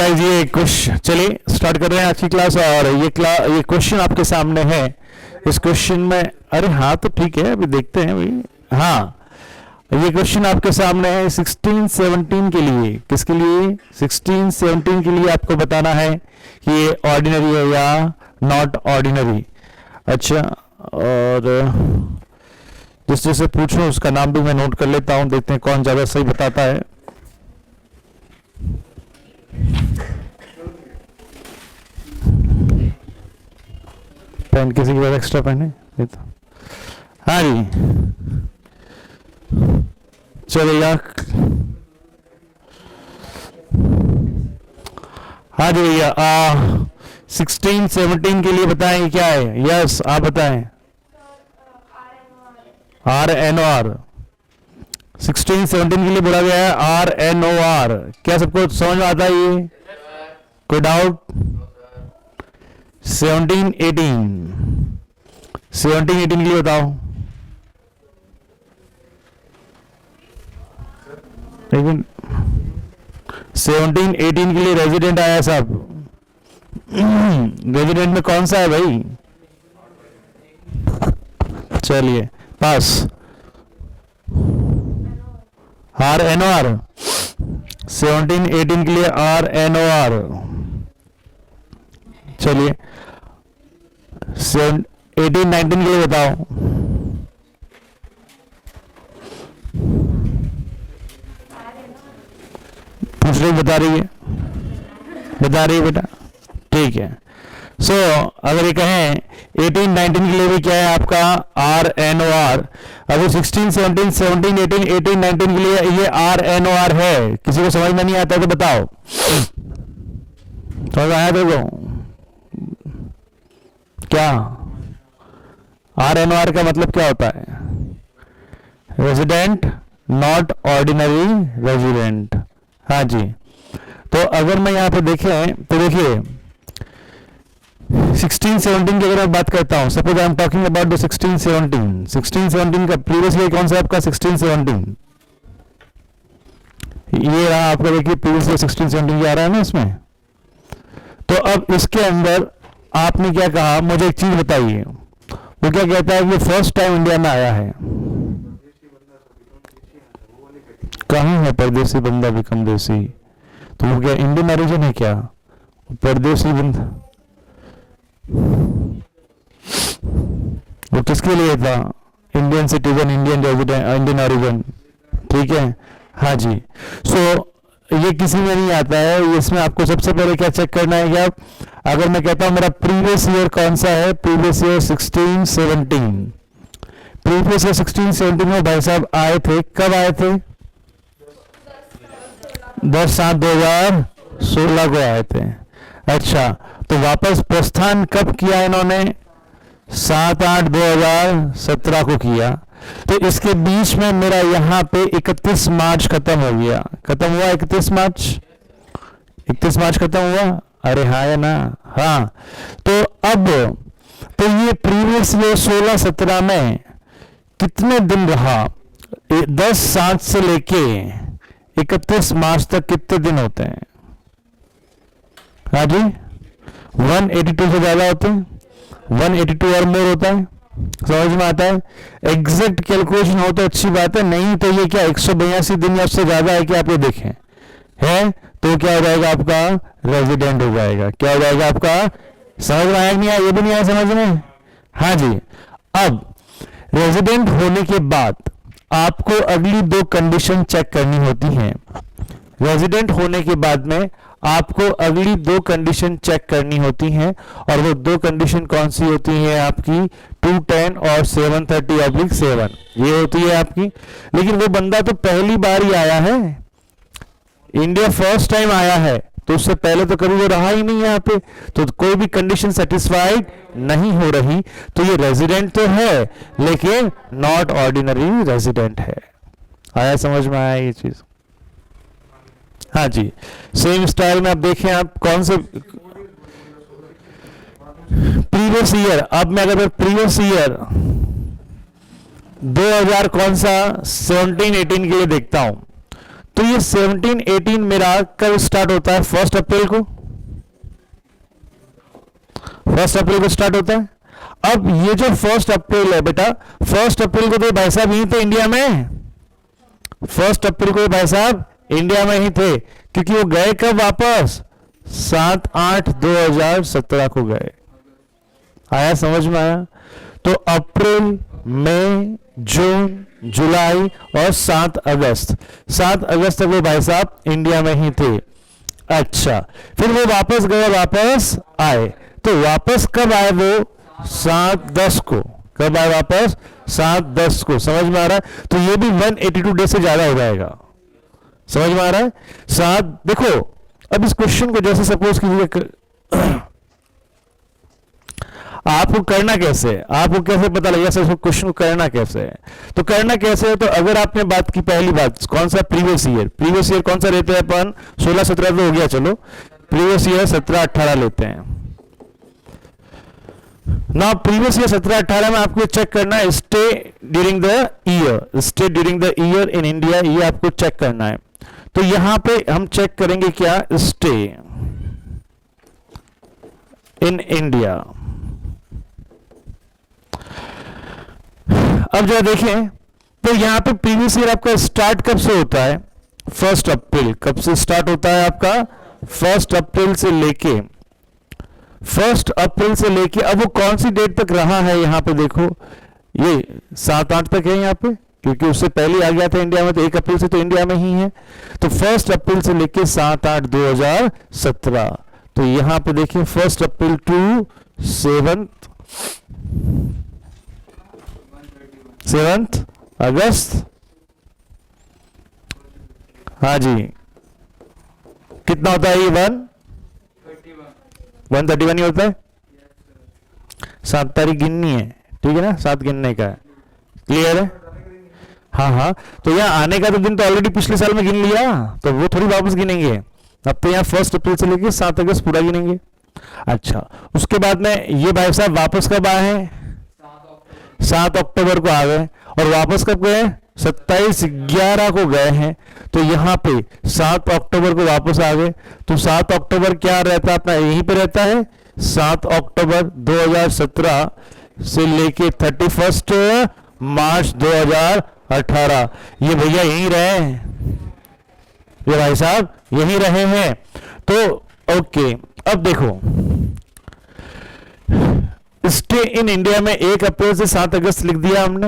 Guys ये question, चलिए start कर रहे हैं आज की क्लास। और ये क्वेश्चन आपके सामने है। इस क्वेश्चन में, अरे हाँ तो ठीक है, अभी देखते हैं भाई। हाँ, ये क्वेश्चन आपके सामने है 16-17 के लिए। किसके लिए? 16-17 के लिए आपको बताना है कि ये ऑर्डिनरी है या नॉट ऑर्डिनरी। अच्छा, और जिस जैसे पूछो उसका नाम भी मैं नोट कर लेता हूँ, देखते हैं कौन ज़्यादा सही बताता है। पेन किसी के पास एक्स्ट्रा पेन है? ये तो, हाँ जी चलेगा। हाँ जी भैया, 16-17 के लिए बताएं क्या है। यस, आप बताएं। RNOR 16-17 के लिए बोला गया है RNOR। क्या सबको समझ में आता है ये? कोई डाउट? 17-18 के लिए बताओ। लेकिन 17-18 के लिए रेजिडेंट आया साहब। रेजिडेंट में कौन सा है भाई? चलिए पास। RNOR 17-18 के लिए RNOR। चलिए 18-19 के लिए बताओ। पूछ रही, बता रही है? बता रही है बेटा? ठीक है। सो अगर ये कहें 18-19 के लिए भी क्या है आपका RNOR। अगर 16-17, 17-18, 18-19 के लिए ये RNOR है। किसी को समझ में नहीं आता तो बताओ। समझ आया देखो क्या RNOR का मतलब क्या होता है? Resident not ordinary resident. हाँ जी, तो अगर मैं यहाँ पे देखें तो देखिए 16-17 की अगर मैं बात करता हूँ, suppose I am talking about the 16-17 का प्रीवियस ईयर कौन सा आपका? 16-17 ये रहा आपका। देखिए प्रीवियस ईयर 16-17 ये आ रहा है ना इसमें। तो अब इसके अंदर आपने क्या कहा, मुझे एक चीज बताइए। वो क्या कहता है कि फर्स्ट टाइम इंडिया में आया है। कहाँ है परदेसी बंदा भी कम देसी? तो वो क्या इंडियन ओरिजिन है क्या? परदेसी बंदा वो किसके लिए था? Indian citizen, Indian resident, Indian origin. ठीक है, हाँ जी। सो ये किसी में नहीं आता है। इसमें आपको सबसे पहले क्या चेक करना है कि आप, अगर मैं कहता हूं मेरा प्रीवियस ईयर कौन सा है? Previous year 16-17। प्रीवियस ईयर 16-17 में भाई साहब आए थे। कब आए थे? 10/7/2016 को आए थे। अच्छा, तो वापस प्रस्थान कब किया इन्होंने? 7/8/2017 को किया। तो इसके बीच में मेरा यहाँ पे 31 मार्च खत्म हो गया। खत्म हुआ 31 मार्च। 31 मार्च खत्म हुआ। अरे हाँ या ना? हाँ। तो अब तो ये प्रीवियस ईयर 16-17 में कितने दिन रहा? 10/7 से लेके 31 मार्च तक कितने दिन होते हैं? हाँ जी, 182 से ज्यादा होते हैं। 182 और मोर होता है। समझ में आता है? एग्जैक्ट कैलकुलेशन हो तो अच्छी बात है, नहीं तो ये क्या 182 दिन या उससे ज्यादा है कि आप ये देखें है तो क्या हो जाएगा आपका? रेजिडेंट हो जाएगा। क्या हो जाएगा आपका? समझ में आया नहीं आया? ये भी नहीं आया समझ में? हाँ जी। अब रेजिडेंट होने के बाद आपको अगली 2 कंडीशन चेक करनी होती हैं। रेजिडेंट होने के बाद में आपको अगली 2 कंडीशन चेक करनी होती हैं। और वो 2 कंडीशन कौन सी होती हैं आपकी? 210 और 730/7 ये होती है आपकी। लेकिन वो बंदा तो पहली बार ही आया है, इंडिया फर्स्ट टाइम आया है, तो उससे पहले तो कभी वो रहा ही नहीं यहाँ पे। तो कोई भी कंडीशन सेटिस्फाइड नहीं हो रही। तो ये रेजिडेंट तो है लेकिन नॉट ऑर्डिनरी रेजिडेंट है। आया समझ में? आया ये चीज? हाँ जी। सेम स्टाइल में आप देखें, आप कौन से प्रीवियस ईयर। अब मैं अगर प्रीवियस ईयर 2000 कौन सा 17-18 के लिए देखता हूं तो ये 17-18 मेरा कब स्टार्ट होता है? 1 अप्रैल को, 1 अप्रैल को स्टार्ट होता है। अब ये जो 1 अप्रैल है बेटा, 1 अप्रैल को तो भाई साहब यहीं थे इंडिया में, 1 अप्रैल को भाई साहब इंडिया में ही थे, क्योंकि वो गए कब वापस? 7/8/2017 को गए। आया समझ में? आया? तो अप्रैल, मई, जून, जुलाई और 7 अगस्त, 7 अगस्त तक वो भाई साहब इंडिया में ही थे। अच्छा, फिर वो वापस गए, वापस आए। तो वापस कब आए वो? 7/10 को। कब आए वापस? 7/10 को। समझ में आ रहा है? तो ये भी 182 डेज से ज्यादा हो जाएगा। समझ में आ रहा है? 7, देखो अब इस क्वेश्चन को जैसे सपोज कीजिए, आपको करना कैसे है, आपको कैसे पता लगेगा सर क्वेश्चन को करना कैसे है? तो करना कैसे है, तो अगर आपने बात की, पहली बात कौन सा? Previous year. प्रीवियस ईयर कौन सा लेते हैं अपन? 16-17 तो हो गया, चलो प्रीवियस ईयर 17-18 लेते हैं ना। प्रीवियस ईयर 17-18 में आपको चेक करना है stay during the year, stay during the year in India, ये आपको चेक करना है। तो यहां पे हम चेक करेंगे क्या? Stay in India. अब जरा देखें, तो यहां पे प्रीवियस ईयर आपका स्टार्ट कब से होता है? 1 अप्रैल। कब से स्टार्ट होता है आपका? 1 अप्रैल से लेके, 1 अप्रैल से लेके अब वो कौन सी डेट तक रहा है? यहां पे देखो, ये 7-8 तक है यहां पे, क्योंकि उससे पहले आ गया था इंडिया में, तो 1 अप्रैल से तो इंडिया में ही है। तो 1 अप्रैल से लेके 7/8/2017। तो यहां पे देखिए 1 अप्रैल टू 7th अगस्त। हाँ जी, कितना होता है ये? 131 ही होता है। 7 तारीख गिननी है, ठीक है ना? 7 गिनने का है, क्लियर है? हाँ हाँ, तो यहाँ आने का तो दिन तो ऑलरेडी पिछले साल में गिन लिया, तो वो थोड़ी वापस गिनेंगे। अब तो यहाँ 1 अप्रैल से लेके 7 अगस्त पूरा गिनेंगे। अच्छा, उसके बाद में ये भाई साहब वापस कब आए हैं? 7 अक्टूबर को आ गए। और वापस कब गए? 27/11 को गए हैं। तो यहाँ पे 7 अक्टूबर को वापस आ गए। तो 7 अक्टूबर क्या रहता है अपना? यहीं पे रहता है। 7 अक्टूबर 2017 से लेके 31 मार्च 2018, ये भैया यहीं रहे, ये भाई साहब यहीं रहे हैं। तो ओके, अब देखो, स्टे इन इंडिया में 1 अप्रैल से 7 अगस्त लिख दिया हमने,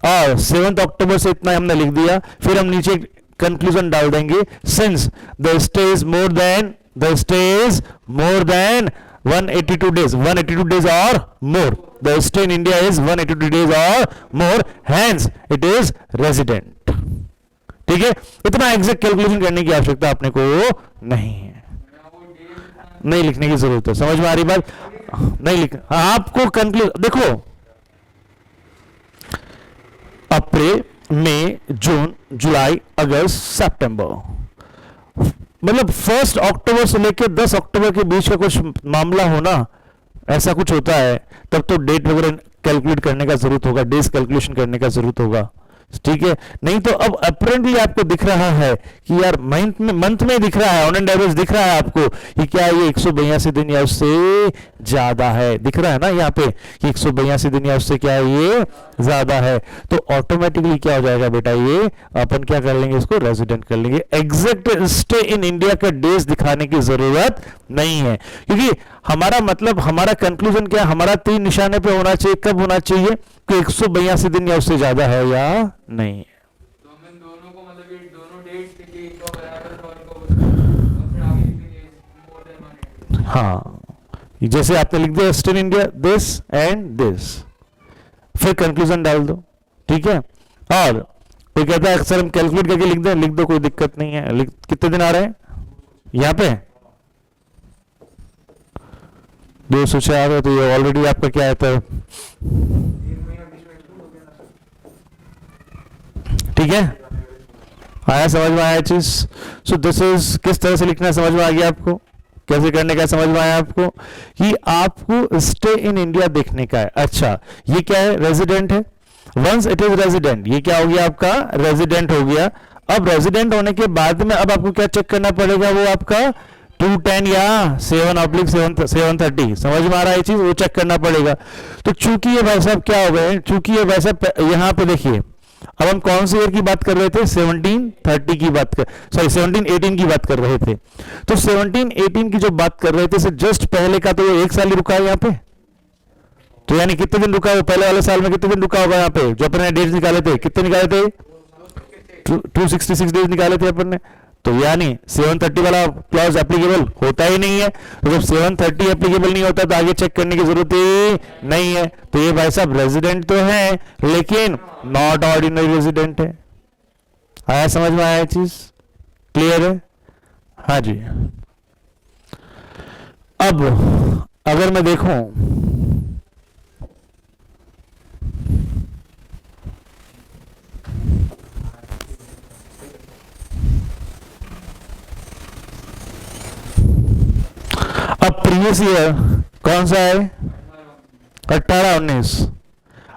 और 7 अक्टूबर से इतना हमने लिख दिया। फिर हम नीचे कंक्लूजन डाल देंगे, since the stay is more than 182 days, 182 days or more, the stay in India is 182 days or more, hence it is resident। ठीक है, इतना एग्जैक्ट कैलकुलेशन करने की आवश्यकता अपने को नहीं है, नहीं लिखने की जरूरत है। समझ में आ रही बात? नहीं लिख, आपको कंक्लूड देखो, अप्रैल, मई, जून, जुलाई, अगस्त, सितंबर, मतलब 1 अक्टूबर से लेकर 10 अक्टूबर के बीच का कुछ मामला होना, ऐसा कुछ होता है, तब तो डेट वगैरह कैलकुलेट करने का जरूरत होगा, डेज कैलकुलेशन करने का जरूरत होगा। ठीक है, नहीं तो अब अपेरेंटली आपको दिख रहा है कि यार मंथ में दिख रहा है, ऑन एंड एवरेज दिख रहा है आपको कि क्या ये 182 दिन या उससे ज्यादा है, दिख रहा है ना यहाँ पे कि 182 दिन या उससे क्या है, ये ज्यादा है। तो ऑटोमेटिकली क्या हो जाएगा बेटा, ये अपन क्या कर लेंगे, इसको रेजिडेंट कर लेंगे। एग्जैक्ट स्टे इन इंडिया का डेज दिखाने की जरूरत नहीं है, क्योंकि हमारा मतलब, हमारा कंक्लूजन क्या, हमारा 3 निशाने पे होना चाहिए। कब होना चाहिए कि 182 दिन या उससे ज्यादा है या नहीं। तो हम दोनों को मतलब ये दोनों डेट एक को बराबर और को हाँ, जैसे आपने लिख दिया stay in India this and this, फिर कंक्लूजन डाल दो। ठीक है, और कोई कहता है अक्सर हम कैलकुलेट करके लिख दें, लिख दो, कोई दिक्कत नहीं है। कितने दिन आ रहे हैं यहाँ पे? 204 है, तो ये ऑलरेडी आपका क्या आता है, ठीक है। आया, समझ में आया चीज? सो दिस इज, किस तरह से लिखना है समझ में आ गया आपको, कैसे करने का समझ में आया आपको, कि आपको स्टे इन इंडिया देखने का है। अच्छा, ये क्या है, रेजिडेंट है। वंस इट इज रेजिडेंट, ये क्या हो गया आपका, रेजिडेंट हो गया। अब रेजिडेंट होने के बाद में अब आपको क्या चेक करना पड़ेगा, वो आपका 210 या 7/730, समझ में आ रहा है ये चीज, वो चेक करना पड़ेगा। तो चूंकि ये भाई साहब क्या हो गए, चूंकि ये भाई साहब यहाँ पे देखिए, अब हम कौन से ईयर की बात कर रहे थे, 1730 की बात कर, सॉरी 1718 की बात कर रहे थे। तो 1718 की जो बात कर रहे थे से जस्ट पहले का तो वो 1 साल ही रुका है यहाँ पे। तो यानी कितने दिन रुका है, पहले वाले साल में कितने दिन रुका होगा यहाँ पे, जो अपने डेट्स निकाले थे, कितने निकाले थे, 266 डेज निकाले थे अपन ने। तो यानी 730 वाला क्लॉज एप्लीकेबल होता ही नहीं है। तो जब 730 एप्लीकेबल नहीं होता तो आगे चेक करने की जरूरत ही नहीं है। तो ये भाई साहब रेजिडेंट तो है लेकिन नॉट ऑर्डिनरी रेजिडेंट है। आया समझ में, आया चीज क्लियर है? हाँ जी। अब अगर मैं देखूं, अब प्रीवियस ईयर कौन सा है, 18-19।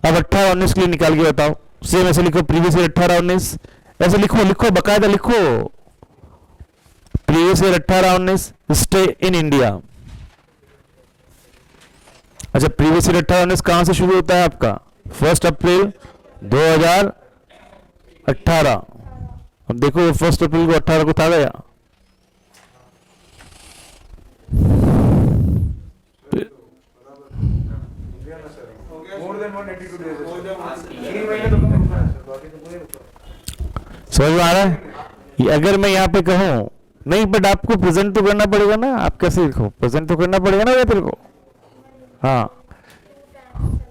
अब 18-19 के लिए निकाल के बताओ, सेम ऐसे लिखो, प्रीवियस ईयर 18-19 ऐसे लिखो, लिखो बकायदा लिखो, previous year 18-19 stay in India. अच्छा, प्रीवियस ईयर 18-19 कहां से शुरू होता है आपका, 1 अप्रैल 2018। अब देखो 1 अप्रैल को 18 को था गया, समझ में आ रहा है? ये अगर मैं यहाँ पे कहूं नहीं, बट आपको प्रेजेंट तो करना पड़ेगा ना, आप कैसे लिखो, प्रेजेंट तो करना पड़ेगा ना तेरे को। हाँ,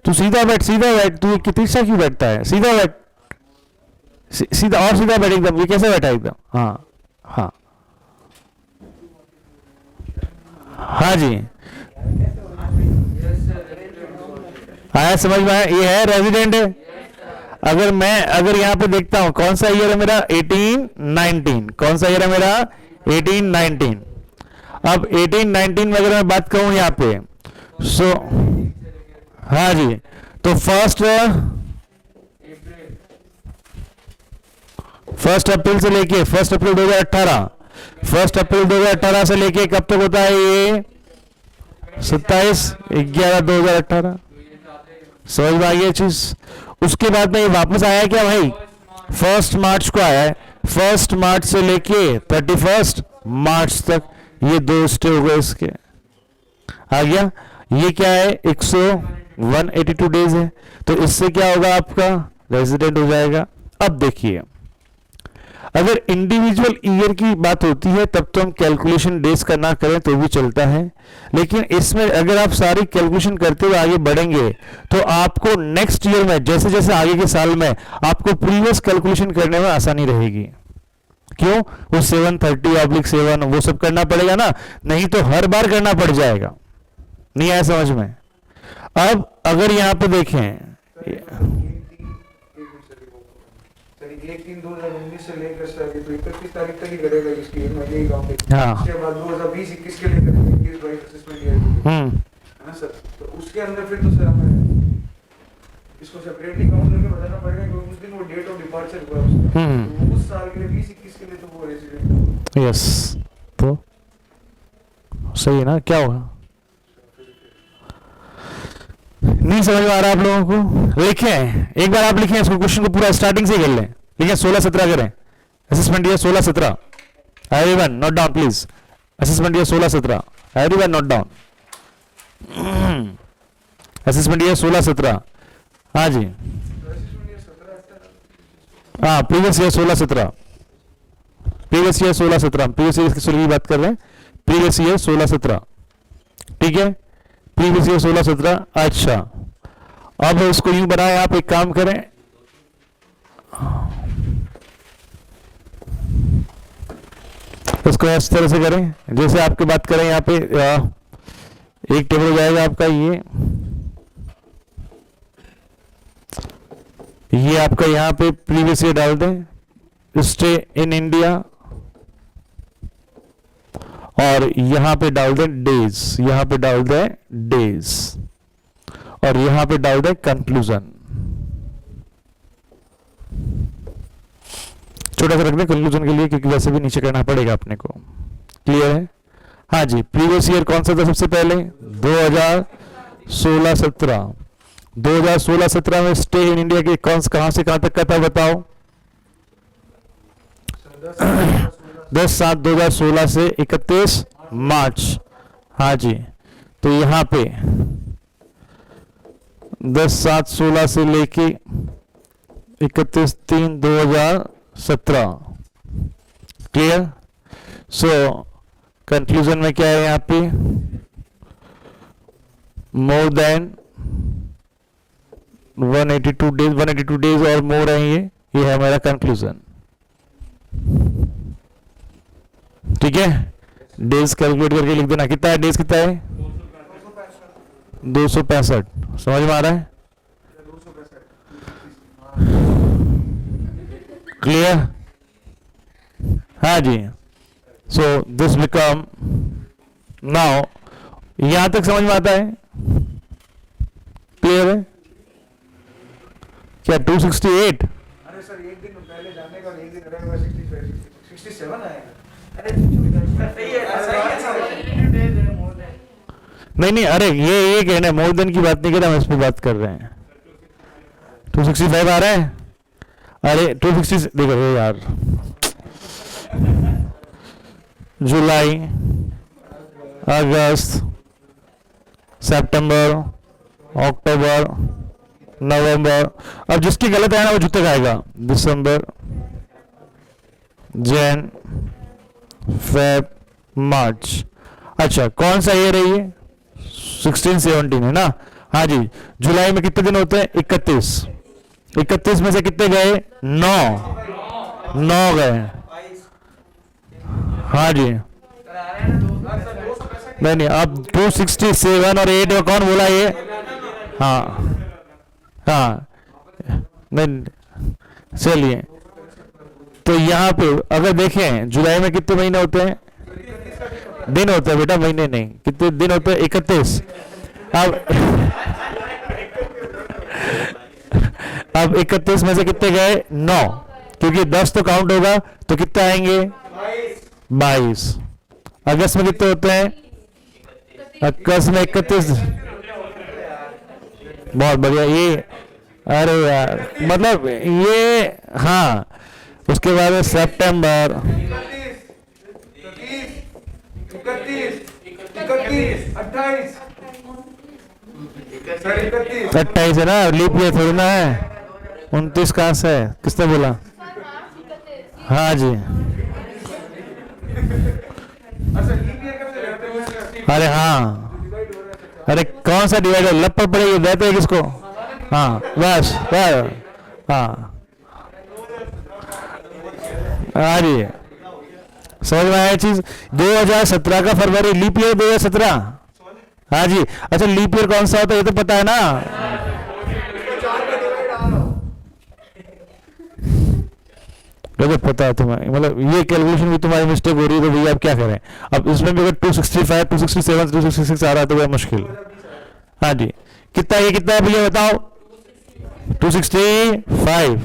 तू सीधा बैठ, सीधा बैठ, तू कितनी सा क्यों बैठता है, सीधा बैठ, सीधा और सीधा बैठ एकदम, ये कैसे बैठा एकदम। हाँ हाँ हाँ जी, आया समझ में आया, ये है रेजिडेंट है। अगर यहाँ पे देखता हूं कौन सा ईयर है मेरा, 18-19, कौन सा ईयर है मेरा, 18-19। अब 18-19 में अगर मैं बात कहूं यहाँ पे, सो हाँ जी, तो फर्स्ट अप्रैल से लेके 1 अप्रैल 2018, 1 अप्रैल 2018 से लेके कब तक होता है ये, 27/11/2018। समझ में आ गई चीज? उसके बाद में ये वापस आया क्या भाई, 1 मार्च को आया है, 1 मार्च से लेके 31 मार्च तक, ये 2 स्टे हो गए इसके, आ गया। ये क्या है, 182 डेज है, तो इससे क्या होगा, आपका रेजिडेंट हो जाएगा। अब देखिए, अगर इंडिविजुअल ईयर की बात होती है तब तो हम कैलकुलेशन डेज का ना करें तो भी चलता है, लेकिन इसमें अगर आप सारी कैलकुलेशन करते हुए आगे बढ़ेंगे तो आपको नेक्स्ट ईयर में, जैसे जैसे आगे के साल में, आपको प्रीवियस कैलकुलेशन करने में आसानी रहेगी। क्यों, वो 730/7 वो सब करना पड़ेगा ना, नहीं तो हर बार करना पड़ जाएगा। नहीं आया समझ में? अब अगर यहां पे देखें, 1/3/2019 से लेकर तो 31 तारीख तक ही करेगा इसकी, हाँ, उसके बाद 2020-21 के लिए करेगा 21-22 असेसमेंट ईयर, है ना सर। तो उसके अंदर फिर तो सर हमें इसको सेपरेटली काउंट करके बताना पड़ेगा क्योंकि उस दिन वो डेट ऑफ डिपार्चर हुआ उसका, तो उस साल के लिए 20-21 के लिए तो वो रेजिडेंट। यस, तो सही है ना, क्या होगा, नहीं समझ में आ रहा आप लोगों को? लिखें एक बार, आप लिखें इसको, क्वेश्चन को पूरा स्टार्टिंग से कर लें, लिखें 16-17 करें, assessment year 16-17, everyone note down please, assessment year 16-17, everyone note down, assessment year 16-17। हाँ जी, हाँ, previous year 16-17, previous year 16-17, previous year की बात कर रहे हैं, प्रीवियस ईयर 16-17, ठीक है, प्रीवियस ईयर 16-17। अच्छा, अब इसको यूं बनाए, आप एक काम करें, इसको इस तरह से करें जैसे आपकी बात करें, यहाँ पे एक टेबल हो जाएगा आपका, ये आपका यहाँ पे प्रीवियस ईयर डाल दें, स्टे इन इंडिया, और यहां पे डाल दें डेज, यहां पे डाल दें डेज, और यहां पे डाल दें कंक्लूजन। छोटा सा रख दें कंक्लूजन के लिए, क्योंकि वैसे भी नीचे करना पड़ेगा अपने को। क्लियर है? हाँ जी, प्रीवियस ईयर कौन सा था सबसे पहले? 2016-17। 2016-17 में स्टे इन इंडिया के कहां से कहां तक का था बताओ? 10/7/2016 से 31 मार्च। हाँ जी, तो यहाँ पे 10/7/16 से लेके 31/3/2017। क्लियर? सो कंक्लूजन में क्या है यहाँ पे? मोर देन 182 डेज और मोर है ये है हमारा कंक्लूजन। ठीक है, डेज कैलकुलेट करके लिख देना। कितना है डेज? कितना है? 265। समझ में आ रहा है? क्लियर? हाँ जी। सो दिस बिकम नाउ, यहां तक समझ में आता है? क्लियर है क्या? 268। अरे सर एक दिन पहले जाने का और एक दिन रहेगा 67 आएगा। नहीं, अरे ये कहना मोर देन की बात नहीं कर रहा, हम इस पे बात कर रहे हैं। 265 आ रहा है? अरे 260 देखो यार, जुलाई, अगस्त, सितंबर, अक्टूबर, नवंबर। अब जिसकी गलत है ना वो जूते खाएगा। दिसंबर, जैन, फेब, मार्च। अच्छा, कौन सा ईयर है ये? 16-17 है ना? हाँ जी। जुलाई में कितने दिन होते हैं? 31। 31 में से कितने गए? 9 गए। हाँ जी। नहीं, अब 267 और 8 कौन बोला ये? हाँ नहीं, चलिए। तो यहाँ पे अगर देखें जुलाई में कितने महीने होते हैं? दिन होते हैं बेटा, महीने नहीं। कितने दिन होते हैं? 31। अब 31 में से कितने गए? 9, क्योंकि 10 तो काउंट होगा, तो कितने आएंगे? 22। अगस्त में कितने होते हैं? अगस्त में 31। बहुत बढ़िया। ये अरे यार, मतलब ये, हाँ। उसके बाद में सितंबर, 28 है ना? लीप ईयर थोड़ी ना है। 29 कहाँ से है? किसने बोला? हाँ जी। अरे हाँ, अरे कौन सा डिवाइडर? लप पड़ेगी, देते हैं किसको? हाँ बस हाँ हाँ जी, समझ में आया चीज? 2017 का फरवरी, लीप ईयर 2017। हाँ जी। अच्छा, लीप ईयर कौन सा होता है ये तो पता है ना? देखो पता है तुम्हें, मतलब ये कैलकुलेशन भी तुम्हारी मिस्टेक हो रही है, तो भैया आप क्या करें? अब इसमें भी अगर 265, 267, 266 आ रहा है तो वह मुश्किल। हाँ जी। कितना ये कितना है भैया बताओ? 265।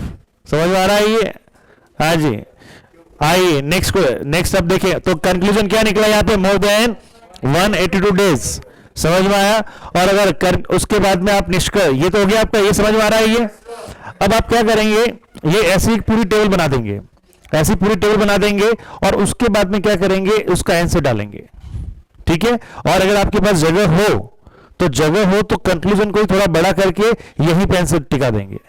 समझ में आ रहा है ये? हाँ जी। आइए नेक्स्ट अब देखें तो कंक्लूजन क्या निकला यहाँ पे? More than 182 days. समझ में आया? और अगर उसके बाद में आप निष्कर्ष, ये तो हो गया आपका, ये समझ में आ रहा है ये? अब आप क्या करेंगे? ये ऐसी पूरी टेबल बना देंगे, ऐसी पूरी टेबल बना देंगे, और उसके बाद में क्या करेंगे? उसका आंसर डालेंगे। ठीक है? और अगर आपके पास जगह हो तो कंक्लूजन को थोड़ा बड़ा करके यही पे आंसर टिका देंगे।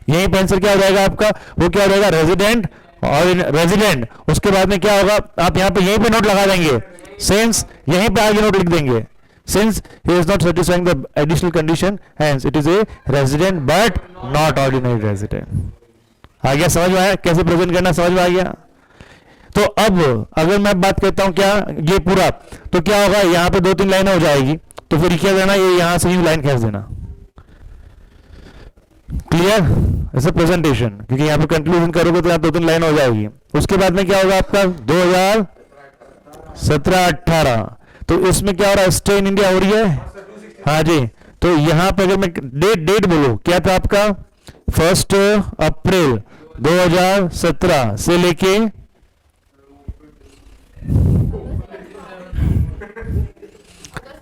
यही पे आंसर क्या हो जाएगा आपका? वो क्या हो जाएगा? रेजिडेंट और रेजिडेंट। उसके बाद में क्या होगा? आप यहां पे यहीं पे नोट लगा देंगे, सिंस यहीं पे आगे नोट लिख देंगे, since he is not satisfying the additional condition, hence it is a resident but not ordinary resident. आ गया? समझ में आया कैसे प्रेजेंट करना? समझ में आ गया? तो अब अगर मैं बात करता हूं क्या ये पूरा, तो क्या होगा? यहां पे 2-3 लाइनें हो जाएगी, तो फिर क्या करना? ये यहां से ही लाइन खींच देना। क्लियर? ऐसे प्रेजेंटेशन, क्योंकि यहाँ पे कंक्लूजन करोगे तो यहाँ 2-3 लाइन हो जाएगी। उसके बाद में क्या होगा आपका? 2017-18। तो इसमें क्या हो रहा है? स्टे इन इंडिया हो रही है। हाँ जी। तो यहाँ पे अगर मैं डेट बोलूं, क्या था आपका? 1 अप्रैल 2017 से लेके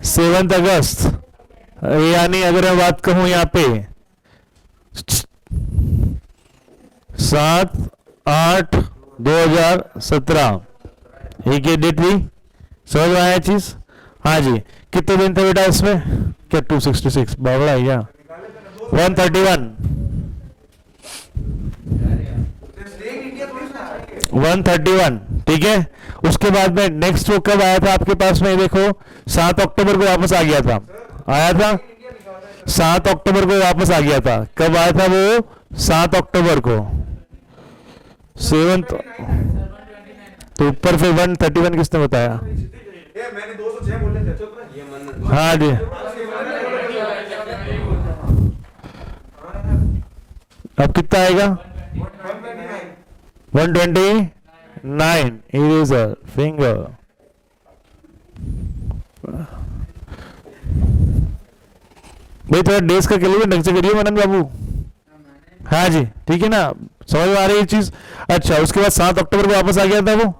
7 अगस्त, यानी अगर मैं बात कहूं यहाँ पे 7/8/2017, एक ये डेट भी समझ में आया चीज। हाँ जी, कितने दिन थे बेटा इसमें? क्या 266 बावड़ा है क्या? 131 131, ठीक है। उसके बाद में नेक्स्ट वो कब आया था आपके पास में? देखो 7 अक्टूबर को वापस आ गया था, आया था 7 अक्टूबर को वापस आ गया था। कब आया था वो? 7 अक्टूबर को। 7 तो ऊपर फिर 131 किसने बताया? मैंने 206 बोले थे। हाँ जी, अब कितना आएगा? 129 इरेजर फिंगर। भाई थोड़ा डेज का कैलकुलेट ढंग से करिए मनन बाबू। हाँ जी, ठीक है ना, समझ में आ रही है चीज। अच्छा, उसके बाद 7 अक्टूबर को वापस आ गया था वो।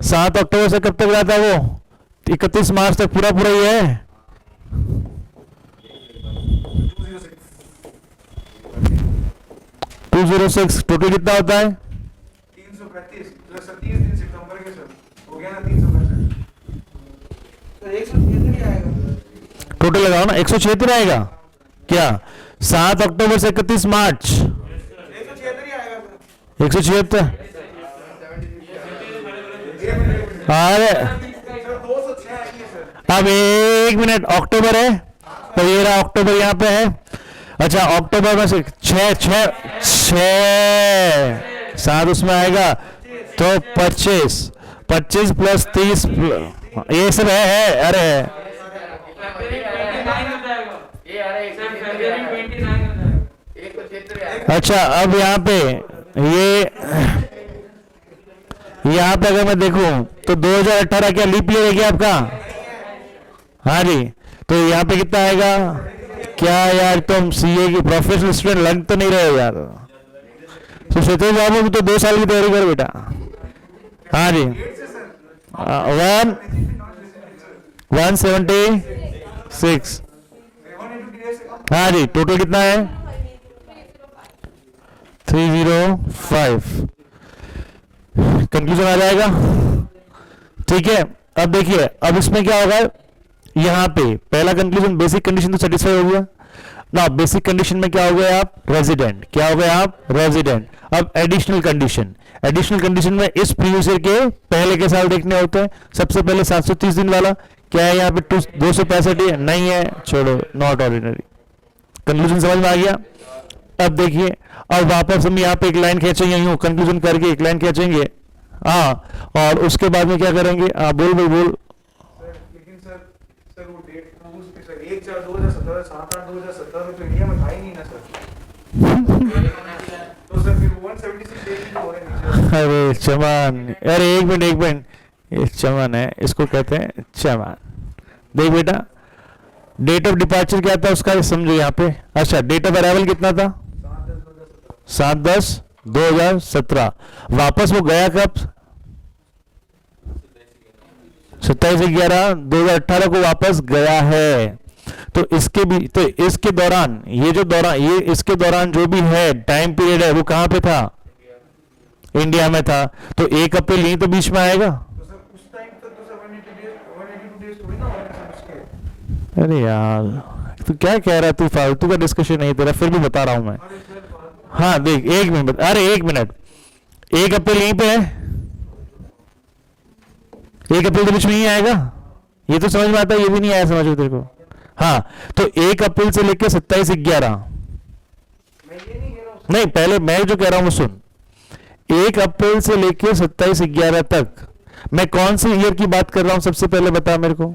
7 अक्टूबर से कब तक रहा था वो? 31 मार्च तक पूरा पूरा ही है। 206 टोटल कितना होता है? 335 प्लस 30 दिन सितंबर के सर हो गया ना 365। तो 176 आएगा टोटल लगाओ ना, 176 आएगा क्या? 7 अक्टूबर से 31 मार्च 176 ही आएगा सर। 176। अरे सर 206 आएंगे सर। अब 1 मिनट, अक्टूबर है तो ये रहा अक्टूबर यहाँ पे है। अच्छा, अक्टूबर में से 6 7 उसमें आएगा तो 25 प्लस 30 ये सब है अरे अच्छा, अब यहाँ पे यहाँ पे अगर मैं देखूं तो 2018 क्या लीप ईयर है क्या आपका? हाँ जी, तो यहाँ पे कितना आएगा? क्या यार तुम सीए की प्रोफेशनल स्टूडेंट लग तो नहीं रहे हो यार। तो सोचो बाबू भी तो 2 साल की तैयारी करो बेटा। हाँ जी, 176। हाँ जी, टोटल कितना है? 305। कंक्लूजन आ जाएगा, ठीक है। अब देखिए, अब इसमें क्या होगा? यहाँ पे पहला कंक्लूजन, बेसिक कंडीशन तो सेटिस्फाई हो गया ना। बेसिक कंडीशन में क्या हो गया आप? रेजिडेंट। क्या हो गया आप? रेजिडेंट। अब एडिशनल कंडीशन में इस प्रीवियस ईयर के पहले के साल देखने होते हैं। सबसे पहले 730 दिन वाला क्या है यहाँ पे? 265 नहीं है, छोड़ो, नॉट ऑर्डिनरी। कंक्लूजन समझ में आ गया। अब देखिए, अब वापस हम यहाँ पे एक लाइन खींचेंगे, यूं कंक्लूजन करके एक लाइन खींचेंगे। हाँ, और उसके बाद में क्या करेंगे? बोल। लेकिन सर वो डेट सर 1/4/2017 7/8/2017 में तो इंडिया में था ही नहीं ना सर। तो सर फिर 176 डेट ही हो रहे हैं। अरे चमन, अरे एक मिनट, ये चमन है, इसको कहते हैं चमन। देख बेटा, डेट ऑफ डिपार्चर क्या था उसका समझो यहाँ पे। अच्छा, डेट ऑफ अराइवल कितना था? 7/10/2017। वापस वो गया कब? 27/11/2018 को वापस गया है। तो इसके दौरान इसके दौरान जो भी है टाइम पीरियड है वो कहां पे था? इंडिया में था। तो 1 अप्रैल यही तो बीच में आएगा। तो सर उस टाइम तक तो सर 182 डेज थोड़ी ना होंगे सर उसके। अरे यार, तू क्या कह रहा है? तू फालतू का डिस्कशन नहीं तेरा, फिर भी बता रहा हूं मैं। हाँ देख, 1 मिनट, अरे 1 मिनट, 1 अप्रैल यहीं पे है। 1 अप्रैल के बीच में ही आएगा। ये तो समझ में आता है, ये भी नहीं आया समझ में तेरे को। हाँ, तो 1 अप्रैल से लेकर 27/11। मैं ये नहीं कह रहा हूँ। नहीं, पहले मैं जो कह रहा हूं सुन। 1 अप्रैल से लेकर 27/11 तक मैं कौन सी ईयर की बात कर रहा हूं? सबसे पहले बता मेरे को।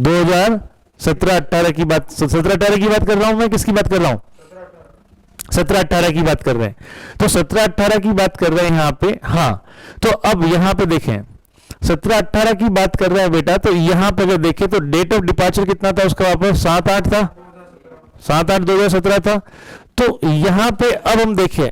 2017-18 की बात, 17-18 की बात कर रहा हूं मैं। किसकी बात कर रहा हूं? 17-18 की बात कर रहे हैं। तो 17-18 की बात कर रहे हैं यहाँ पे। हाँ, तो अब यहाँ पे देखें, 17-18 की बात कर रहे हैं बेटा। तो यहाँ पे अगर देखें तो डेट ऑफ डिपार्चर कितना था उसका? वापस 7/8 था, 7/8/2017 था। तो यहां पे अब हम देखें